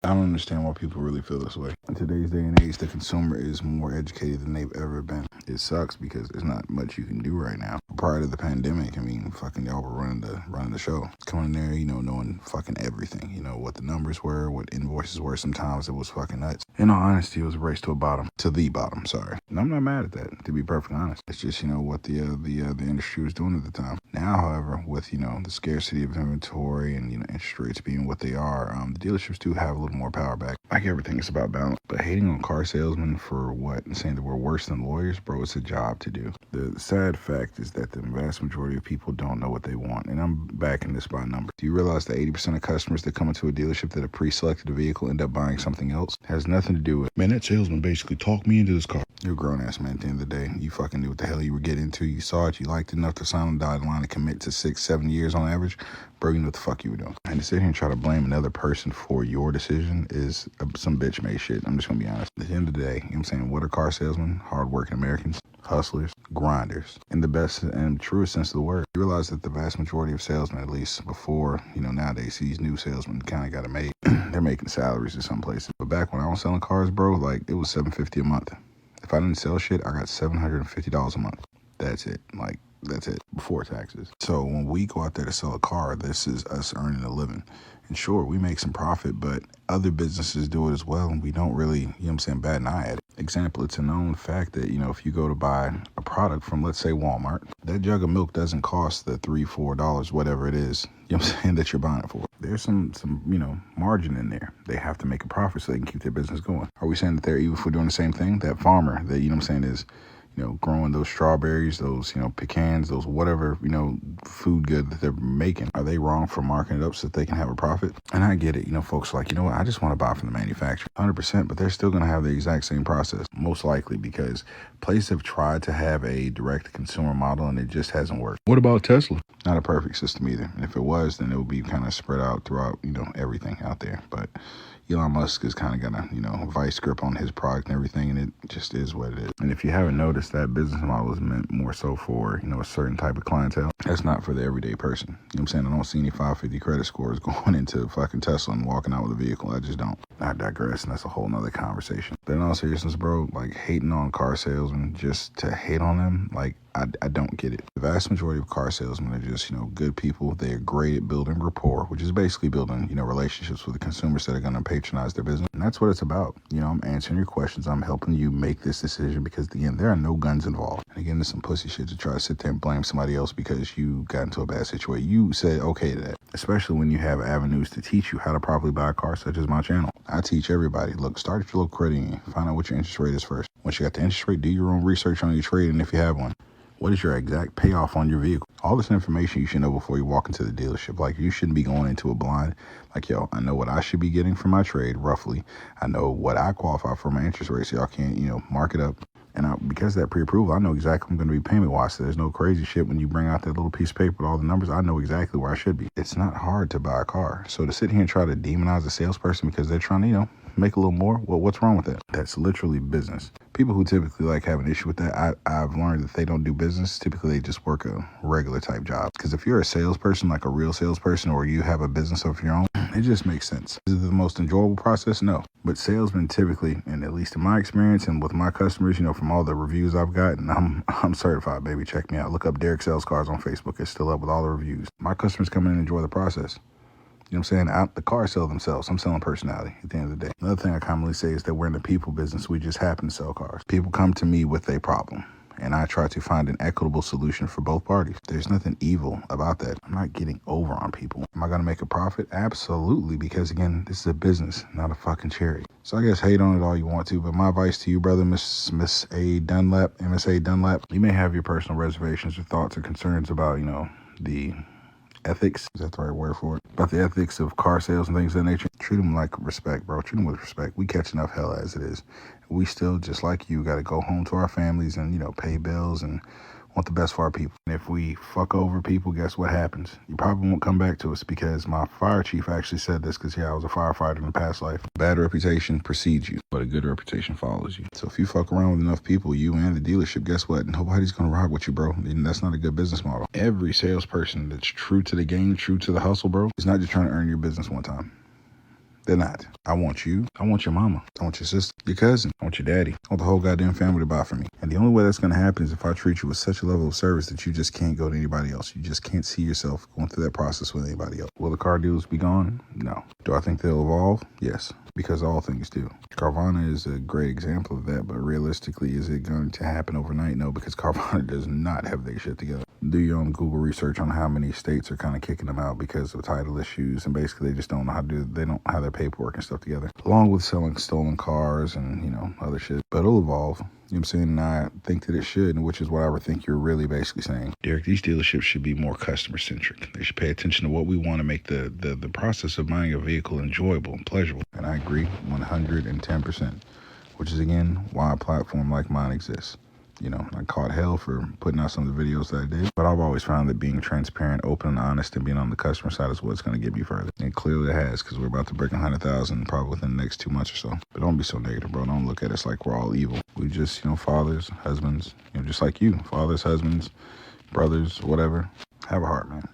I don't understand why people really feel this way. In today's day and age, the consumer is more educated than they've ever been. It sucks because there's not much you can do right now. Prior to the pandemic, I mean, fucking y'all were running the show. Coming in there, knowing fucking everything. What the numbers were, what invoices were. Sometimes it was fucking nuts. In all honesty, it was a race to the bottom. Sorry, and I'm not mad at that. To be perfectly honest, it's just what the industry was doing at the time. Now, however, with the scarcity of inventory and interest rates being what they are, the dealerships do have a little more power back. Like everything, it's about balance. But hating on car salesmen for what and saying that we're worse than lawyers, bro, it's a job to do. The sad fact is that the vast majority of people don't know what they want, and I'm backing this by number. Do you realize that 80% of customers that come into a dealership that have pre-selected a vehicle end up buying something else? It has nothing to do with, man, that salesman basically talked me into this car. You're a grown-ass man at the end of the day. You fucking knew what the hell you were getting into. You saw it. You liked it enough to sign on the dotted line and commit to 6-7 years on average. Bro, you know what the fuck you were doing. And to sit here and try to blame another person for your decision is some bitch-made shit. I'm just going to be honest. At the end of the day, I'm saying, what are car salesmen? Hard-working Americans, hustlers, grinders, in the best and truest sense of the word. You realize that the vast majority of salesmen, at least before, nowadays, these new salesmen kind of got it made. They're making salaries in some places. But back when I was selling cars, bro, like, it was $750 a month. If I didn't sell shit, I got $750 a month. That's it. That's it, before taxes. So when we go out there to sell a car, this is us earning a living. And sure, we make some profit, but other businesses do it as well, and we don't really, bat an eye at it. Example, it's a known fact that, if you go to buy a product from, let's say, Walmart, that jug of milk doesn't cost the $3, $4, whatever it is, that you're buying it for. There's some margin in there. They have to make a profit so they can keep their business going. Are we saying that they're evil for doing the same thing? That farmer that, is growing those strawberries, those, pecans, those whatever, food good that they're making. Are they wrong for marking it up so that they can have a profit? And I get it. Folks are like, what? I just want to buy from the manufacturer. 100%, but they're still going to have the exact same process, most likely, because places have tried to have a direct-to-consumer model and it just hasn't worked. What about Tesla? Not a perfect system either. And if it was, then it would be kind of spread out throughout, everything out there. But Elon Musk has kind of got a, vice grip on his product and everything, and it just is what it is. And if you haven't noticed, that business model is meant more so for, a certain type of clientele. That's not for the everyday person. I don't see any 550 credit scores going into fucking Tesla and walking out with a vehicle. I just don't. I digress, and that's a whole nother conversation. But in all seriousness, bro, like hating on car salesmen just to hate on them, like, I don't get it. The vast majority of car salesmen are just, good people. They're great at building rapport, which is basically building, relationships with the consumers that are going to patronize their business. And that's what it's about. I'm answering your questions. I'm helping you make this decision because, again, there are no guns involved. And again, there's some pussy shit to try to sit there and blame somebody else because you got into a bad situation. You said okay to that, especially when you have avenues to teach you how to properly buy a car, such as my channel. I teach everybody. Look, start at your local credit union. Find out what your interest rate is first. Once you got the interest rate, do your own research on your trade, and if you have one, what is your exact payoff on your vehicle? All this information you should know before you walk into the dealership. Like, you shouldn't be going into a blind. Like, yo, I know what I should be getting for my trade, roughly. I know what I qualify for my interest rate, so y'all can't, mark it up. And because of that pre-approval, I know exactly what I'm going to be payment-wise. So there's no crazy shit when you bring out that little piece of paper with all the numbers. I know exactly where I should be. It's not hard to buy a car. So to sit here and try to demonize a salesperson because they're trying to, make a little more, well, what's wrong with that? That's literally have an issue with that. I've learned that they don't do business. Typically, they just work a regular type job. Because if you're a salesperson, like a real salesperson, or you have a business of your own, it just makes sense. Is it the most enjoyable process? No. But salesmen typically, and at least in my experience and with my customers, from all the reviews I've gotten, I'm certified, baby. Check me out. Look up DericSellsCars on Facebook. It's still up with all the reviews. My customers come in and enjoy the process. The cars sell themselves. I'm selling personality at the end of the day. Another thing I commonly say is that we're in the people business. We just happen to sell cars. People come to me with a problem, and I try to find an equitable solution for both parties. There's nothing evil about that. I'm not getting over on people. Am I going to make a profit? Absolutely, because, again, this is a business, not a fucking charity. So I guess hate on it all you want to, but my advice to you, brother, Miss A. Dunlap, MSA Dunlap, you may have your personal reservations or thoughts or concerns about, the ethics, is that the right word for it? About the ethics of car sales and things of that nature. Treat them like respect, bro. Treat them with respect. We catch enough hell as it is. We still, just like you, got to go home to our families and, pay bills and want the best for our people. And if we fuck over people, guess what happens? You probably won't come back to us, because my fire chief actually said this, because, I was a firefighter in a past life. Bad reputation precedes you, but a good reputation follows you. So if you fuck around with enough people, you and the dealership, guess what? Nobody's going to rock with you, bro. And that's not a good business model. Every salesperson that's true to the game, true to the hustle, bro, is not just trying to earn your business one time. They're not. I want you. I want your mama. I want your sister, your cousin. I want your daddy. I want the whole goddamn family to buy from me. And the only way that's going to happen is if I treat you with such a level of service that you just can't go to anybody else. You just can't see yourself going through that process with anybody else. Will the car dealers be gone? No. Do I think they'll evolve? Yes, because all things do. Carvana is a great example of that, but realistically, is it going to happen overnight? No, because Carvana does not have their shit together. Do your own Google research on how many states are kind of kicking them out because of title issues, and basically they just don't know how to do. They don't have their paperwork and stuff together, along with selling stolen cars and other shit. But it'll evolve. You know what I'm saying? And I think that it should, which is what I would think you're really basically saying. Derek, these dealerships should be more customer-centric. They should pay attention to what we want to make the process of buying a vehicle enjoyable and pleasurable. And I agree 110%, which is, again, why a platform like mine exists. I caught hell for putting out some of the videos that I did, but I've always found that being transparent, open, and honest, and being on the customer side is what's going to get me further. And clearly it has, because we're about to break 100,000 probably within the next 2 months or so. But don't be so negative, bro. Don't look at us like we're all evil. We just, fathers, husbands, just like you. Fathers, husbands, brothers, whatever. Have a heart, man.